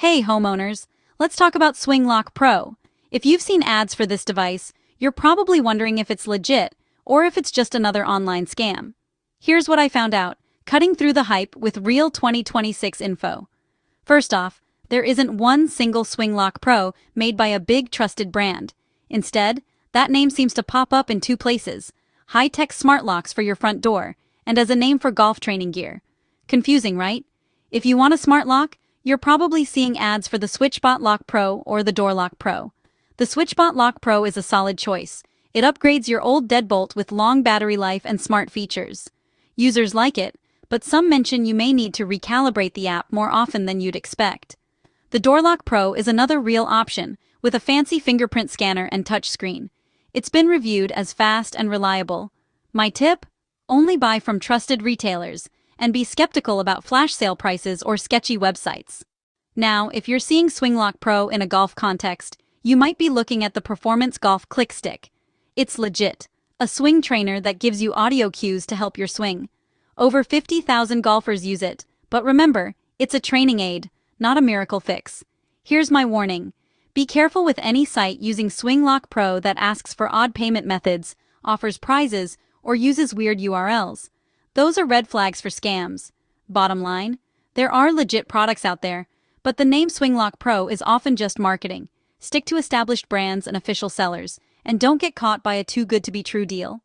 Hey homeowners, let's talk about Swing Lock Pro. If you've seen ads for this device, you're probably wondering if it's legit or if it's just another online scam. Here's what I found out, cutting through the hype with real 2026 info. First off, there isn't one single Swing Lock Pro made by a big trusted brand. Instead, that name seems to pop up in two places: high-tech smart locks for your front door, and as a name for golf training gear. Confusing, right? If you want a smart lock, you're probably seeing ads for the SwitchBot Lock Pro or the Door Lock Pro. The SwitchBot Lock Pro is a solid choice. It upgrades your old deadbolt with long battery life and smart features. Users like it, but some mention you may need to recalibrate the app more often than you'd expect. The Door Lock Pro is another real option, with a fancy fingerprint scanner and touchscreen. It's been reviewed as fast and reliable. My tip? Only buy from trusted retailers, and be skeptical about flash sale prices or sketchy websites. Now, if you're seeing Swing Lock Pro in a golf context, you might be looking at the Performance Golf Click Stick. It's legit, a swing trainer that gives you audio cues to help your swing. Over 50,000 golfers use it, but remember, it's a training aid, not a miracle fix. Here's my warning. Be careful with any site using Swing Lock Pro that asks for odd payment methods, offers prizes, or uses weird URLs. Those are red flags for scams. Bottom line, there are legit products out there, but the name Swing Lock Pro is often just marketing. Stick to established brands and official sellers, and don't get caught by a too good to be true deal.